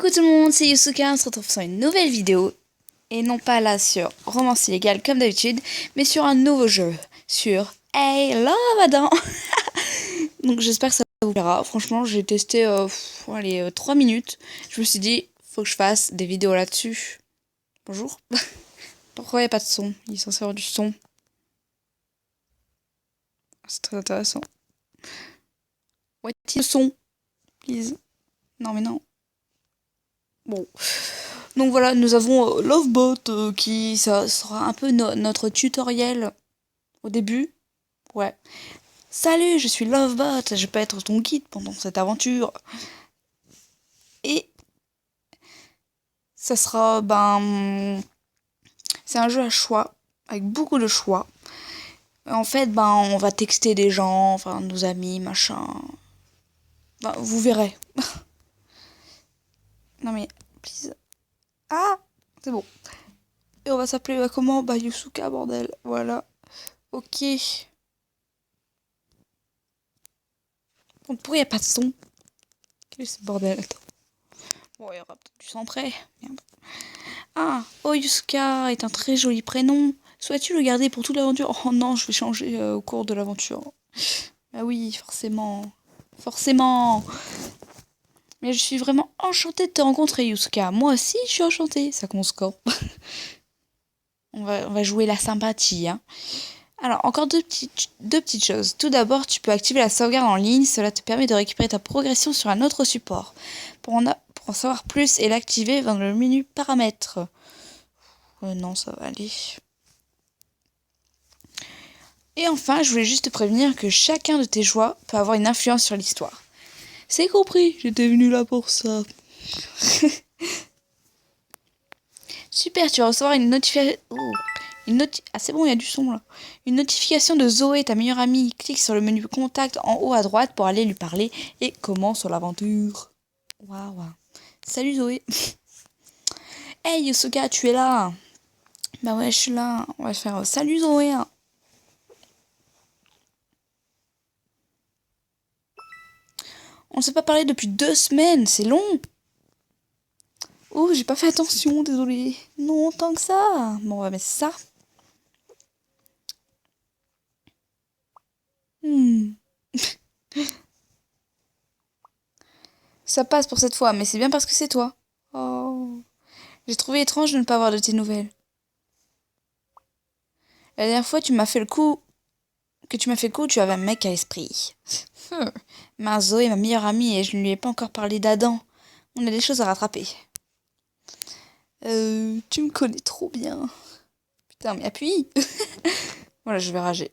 Coucou tout le monde, c'est Yusuka, on se retrouve sur une nouvelle vidéo. Et non pas là sur Romance illégale comme d'habitude, mais sur un nouveau jeu, sur Hey Love Adam. Donc j'espère que ça vous plaira. Franchement, j'ai testé 3 minutes. Je me suis dit, faut que je fasse des vidéos là-dessus. Bonjour. Pourquoi il n'y a pas de son? Il est censé avoir du son. C'est très intéressant. What is le son? Please. Non mais non. Bon. Donc voilà, nous avons Lovebot qui ça sera un peu notre tutoriel au début. Ouais. Salut, je suis Lovebot, je peux être ton guide pendant cette aventure. Et ça sera c'est un jeu à choix avec beaucoup de choix. En fait, on va texter des gens, enfin nos amis, machin. Vous verrez. Non mais please. Ah, c'est bon. Et on va s'appeler comment? Yusuka, bordel. Voilà. Ok. Bon, pourquoi il n'y a pas de son? Quel est ce bordel? Attends. Bon, il y aura peut-être du son près. Merde. Ah, Yusuka est un très joli prénom. Souhaites-tu le garder pour toute l'aventure? Oh non, je vais changer au cours de l'aventure. Ah oui, forcément. Forcément. Mais je suis vraiment enchantée de te rencontrer, Yusuka. Moi aussi, je suis enchantée. Ça commence quand? On va jouer la sympathie, hein. Alors, encore deux petites choses. Tout d'abord, tu peux activer la sauvegarde en ligne. Cela te permet de récupérer ta progression sur un autre support. Pour en savoir plus et l'activer dans le menu paramètres. Non, ça va aller. Et enfin, je voulais juste te prévenir que chacun de tes choix peut avoir une influence sur l'histoire. C'est compris, j'étais venu là pour ça. Super, tu vas recevoir une notification... Ah c'est bon, il y a du son là. Une notification de Zoé, ta meilleure amie. Clique sur le menu contact en haut à droite pour aller lui parler et commence l'aventure. Waouh. Salut Zoé. Hey Yusuka, tu es là? Bah ouais, je suis là. On va faire salut Zoé. On ne s'est pas parlé depuis 2 semaines, c'est long. Oh, j'ai pas fait attention, désolé. Non, tant que ça. Bon, on va mettre ça. Ça passe pour cette fois, mais c'est bien parce que c'est toi. Oh. J'ai trouvé étrange de ne pas avoir de tes nouvelles. La dernière fois, tu m'as fait le coup. Tu avais un mec à esprit. Ma Zoé est ma meilleure amie et je ne lui ai pas encore parlé d'Adam. On a des choses à rattraper. Tu me connais trop bien. Putain, mais appuie. Voilà, je vais rager.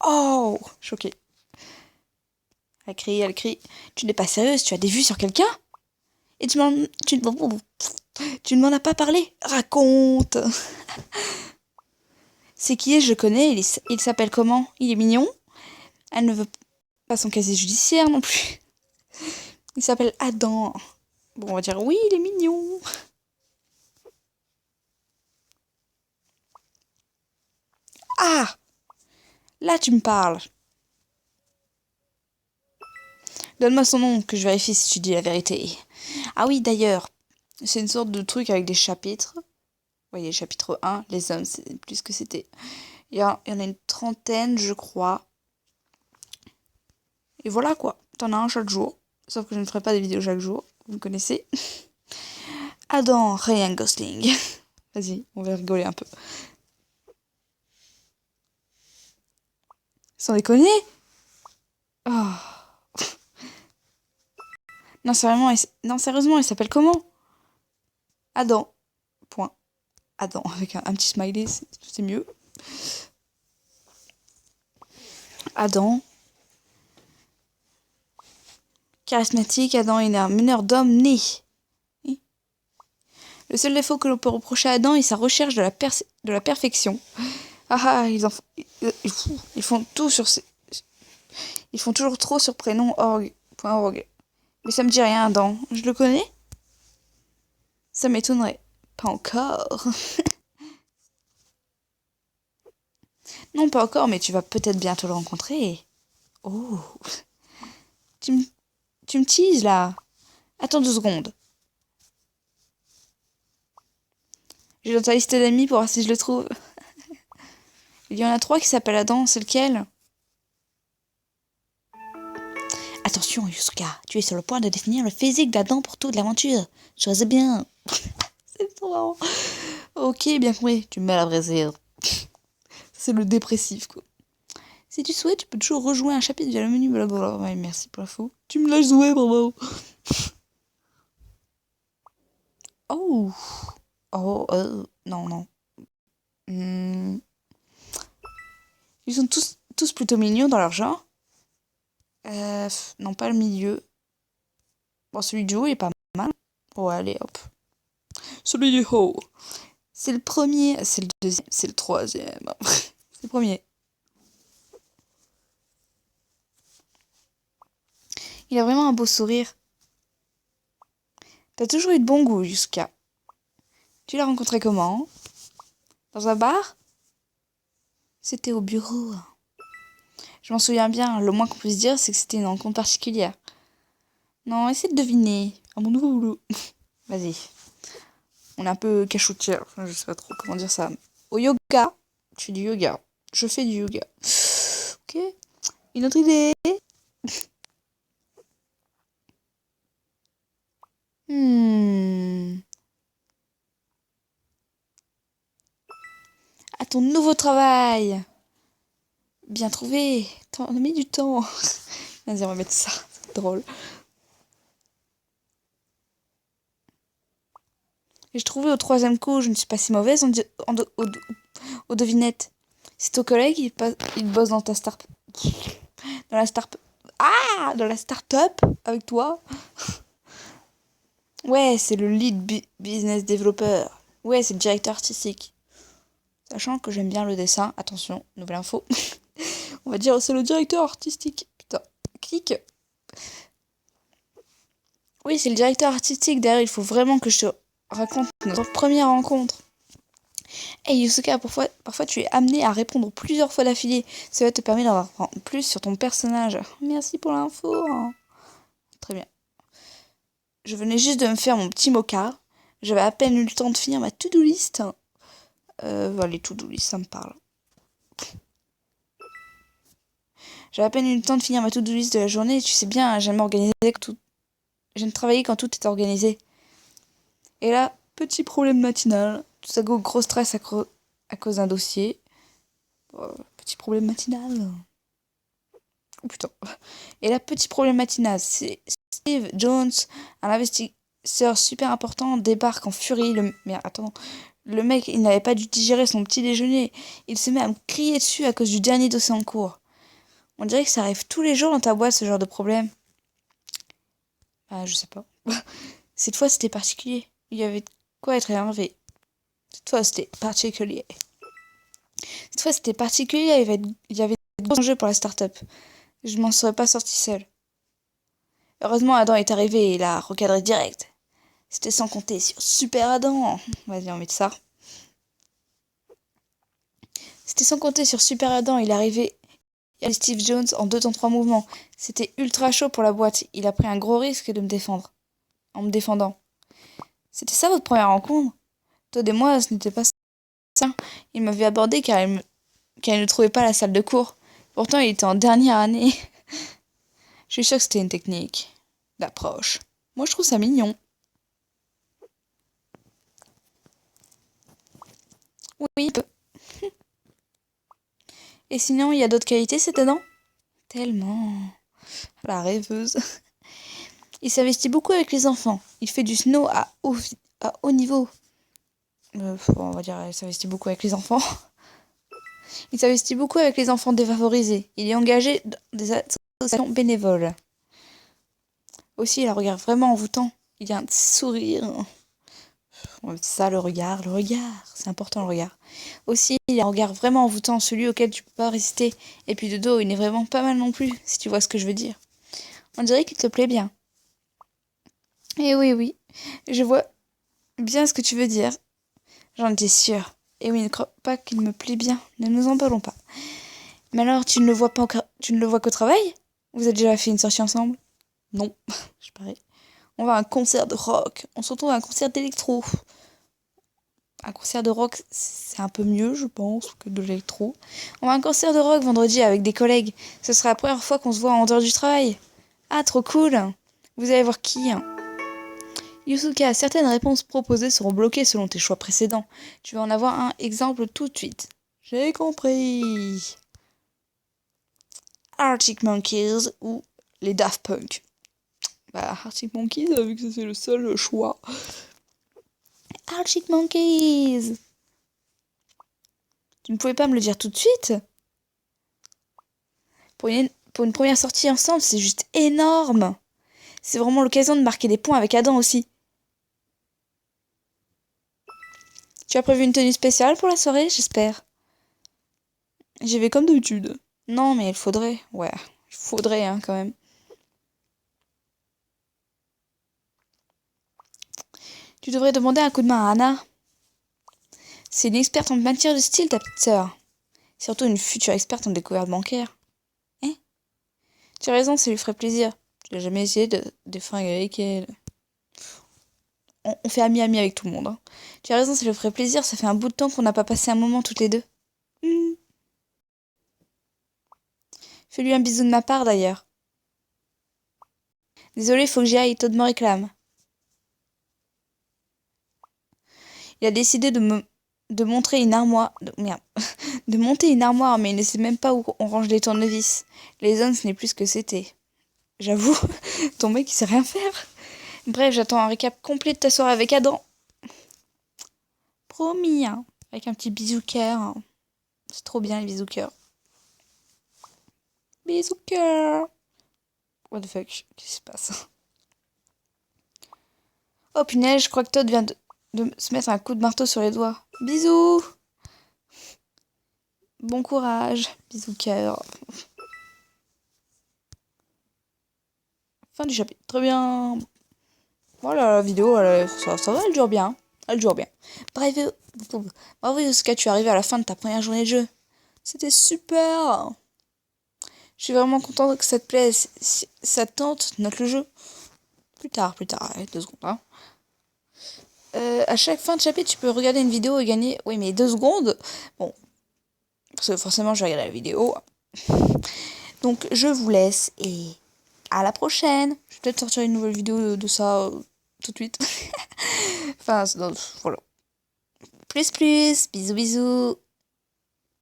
Oh, choquée. Elle crie, elle crie. Tu n'es pas sérieuse, tu as des vues sur quelqu'un? Et tu ne m'en as pas parlé? Raconte. C'est qui est, je le connais, il s'appelle comment? Il est mignon? Elle ne veut pas son casier judiciaire non plus. Il s'appelle Adam. Bon, on va dire oui, il est mignon. Ah! Là, tu me parles. Donne-moi son nom, que je vérifie si tu dis la vérité. Ah oui, d'ailleurs, c'est une sorte de truc avec des chapitres. Vous voyez, chapitre 1, les hommes, c'est plus que c'était. Il y en a une trentaine, je crois. Et voilà quoi, t'en as un chaque jour. Sauf que je ne ferai pas des vidéos chaque jour, vous me connaissez. Adam, Ryan Gosling. Vas-y, on va rigoler un peu. Sans déconner? Oh. Non, sérieusement, il s'appelle comment? Adam. Point. Adam, avec un petit smiley, c'est mieux. Adam. Charismatique, Adam est un meneur d'hommes né. Le seul défaut que l'on peut reprocher à Adam est sa recherche de la perfection. Ils font tout sur Ils font toujours trop sur prénom .org. Mais ça me dit rien, Adam. Je le connais? Ça m'étonnerait. Pas encore. Non, pas encore, mais tu vas peut-être bientôt le rencontrer. Oh. Tu Tu me teases là. Attends 2 secondes. Je vais dans ta liste d'amis pour voir si je le trouve. Il y en a 3 qui s'appellent Adam, c'est lequel? Attention, Yusuka, tu es sur le point de définir le physique d'Adam pour toute l'aventure. Choisis bien. C'est trop marrant. Ok, bien compris, tu me mets à la braisière. C'est le dépressif, quoi. Si tu souhaites, tu peux toujours rejoindre un chapitre via le menu, blablabla. Ouais, merci pour l'info. Tu me l'as joué, bravo. Oh. Oh, non, non. Hmm. Ils sont tous plutôt mignons dans leur genre. Non, pas le milieu. Bon, celui du haut est pas mal. Bon, allez, hop. Celui du haut. C'est le premier, c'est le deuxième, c'est le troisième. C'est le premier. Il a vraiment un beau sourire. T'as toujours eu de bon goût, Yusuka. Tu l'as rencontré comment? Dans un bar? C'était au bureau. Je m'en souviens bien, le moins qu'on puisse dire, c'est que c'était une rencontre particulière. Non, essaie de deviner. À mon nouveau boulot. Vas-y. On est un peu cachotière, enfin, je sais pas trop comment dire ça. Au yoga. Je fais du yoga. Je fais du yoga. Ok. Une autre idée? À ton nouveau travail. Bien trouvé. T'en as mis du temps. Vas-y, on va mettre ça. C'est drôle. J'ai trouvé au 3e coup, je ne suis pas si mauvaise aux devinettes. C'est ton collègue, il bosse dans ta dans la start dans la start-up avec toi. Ouais, c'est le lead business developer. Ouais, c'est le directeur artistique. Sachant que j'aime bien le dessin. Attention, nouvelle info. On va dire c'est le directeur artistique. Putain, clique. Oui, c'est le directeur artistique. D'ailleurs, il faut vraiment que je te raconte notre première rencontre. Hey Yusuka, parfois tu es amené à répondre plusieurs fois d'affilée. Cela te permet d'en apprendre plus sur ton personnage. Merci pour l'info. Très bien. Je venais juste de me faire mon petit mocha. J'avais à peine eu le temps de finir ma to-do list. Voilà, les to-do list, ça me parle. J'avais à peine eu le temps de finir ma to-do list de la journée. Tu sais bien, j'aime organiser tout. J'aime travailler quand tout est organisé. Et là, petit problème matinal. Tout ça gros stress à cause d'un dossier. Petit problème matinal. Oh putain. Et là, petit problème matinal. C'est Steve Jones, un investisseur super important, débarque en furie. Mais attends. Le mec, il n'avait pas dû digérer son petit déjeuner. Il se met à me crier dessus à cause du dernier dossier en cours. On dirait que ça arrive tous les jours dans ta boîte, ce genre de problème. Ah, je sais pas. Cette fois, c'était particulier. Il y avait de quoi être énervé. Cette fois, c'était particulier. Il y avait de gros enjeux pour la start-up. Je m'en serais pas sortie seule. Heureusement, Adam est arrivé et il a recadré direct. C'était sans compter sur Super Adam. Vas-y, on met ça. C'était sans compter sur Super Adam. Il est arrivé. Il y a Steve Jones en 2 temps 3 mouvements. C'était ultra chaud pour la boîte. Il a pris un gros risque de me défendre. En me défendant. C'était ça votre première rencontre? Todd et moi, ce n'était pas ça. Il m'avait abordé car il ne trouvait pas la salle de cours. Pourtant, il était en dernière année. Je suis sûre que c'était une technique d'approche. Moi, je trouve ça mignon. Oui, un peu. Et sinon, il y a d'autres qualités, c'est étonnant? Tellement. La rêveuse. Il s'investit beaucoup avec les enfants. Il fait du snow à haut niveau. On va dire, il s'investit beaucoup avec les enfants. Il s'investit beaucoup avec les enfants défavorisés. Il est engagé dans des associations bénévoles. Aussi, il a un regard vraiment envoûtant. Il a un sourire. Ça, le regard, c'est important le regard. Aussi, il a un regard vraiment envoûtant, celui auquel tu peux pas résister. Et puis de dos, il n'est vraiment pas mal non plus, si tu vois ce que je veux dire. On dirait qu'il te plaît bien. Eh oui, oui, je vois bien ce que tu veux dire. J'en étais sûre. Et oui, ne crois pas qu'il me plaît bien, ne nous en parlons pas. Mais alors, tu ne le vois qu'au travail? Vous avez déjà fait une sortie ensemble? Non, je parie. On va à un concert de rock. On se retrouve à un concert d'électro. Un concert de rock, c'est un peu mieux, je pense, que de l'électro. On va à un concert de rock vendredi avec des collègues. Ce sera la première fois qu'on se voit en dehors du travail. Ah, trop cool. Vous allez voir qui? Yusuka, certaines réponses proposées seront bloquées selon tes choix précédents. Tu vas en avoir un exemple tout de suite. J'ai compris. Arctic Monkeys ou les Daft Punk. Bah, Arctic Monkeys, vu que c'est le seul choix. Arctic Monkeys. Tu ne pouvais pas me le dire tout de suite? Pour une première sortie ensemble, c'est juste énorme. C'est vraiment l'occasion de marquer des points avec Adam aussi. Tu as prévu une tenue spéciale pour la soirée, j'espère? J'y vais comme d'habitude. Non, mais il faudrait. Ouais, il faudrait, hein, quand même. Tu devrais demander un coup de main à Anna. C'est une experte en matière de style, ta petite sœur. Surtout une future experte en découverte bancaire. Hein? Tu as raison, ça lui ferait plaisir. Tu n'as jamais essayé de fringuer avec elle. On fait ami-ami avec tout le monde. Hein. Tu as raison, ça lui ferait plaisir. Ça fait un bout de temps qu'on n'a pas passé un moment toutes les deux. Fais-lui un bisou de ma part, d'ailleurs. Désolé, faut que j'y aille, Todd me réclame. Il a décidé de montrer une armoire. Merde. De monter une armoire, mais il ne sait même pas où on range les tournevis. Les zones, ce n'est plus ce que c'était. J'avoue, ton mec, il sait rien faire. Bref, j'attends un récap complet de ta soirée avec Adam. Promis, hein. Avec un petit bisou cœur. Hein. C'est trop bien, les bisous cœur. Bisous cœur. What the fuck, qu'est-ce qui se passe? Oh punaise, je crois que Todd vient de se mettre un coup de marteau sur les doigts. Bisous. Bon courage. Bisous cœur. Fin du chapitre. Très bien. Voilà, la vidéo, ça va, elle dure bien. Elle dure bien. Bref, bravo Yusuka, tu es arrivé à la fin de ta première journée de jeu. C'était super. Je suis vraiment contente que ça te plaise. Si ça te tente, note le jeu. Plus tard, allez, 2 secondes. Hein. À chaque fin de chapitre, tu peux regarder une vidéo et gagner... Oui, mais 2 secondes. Bon, parce que forcément, je vais regarder la vidéo. Donc, je vous laisse et à la prochaine. Je vais peut-être sortir une nouvelle vidéo de ça tout de suite. Enfin, voilà. Plus, bisous, bisous.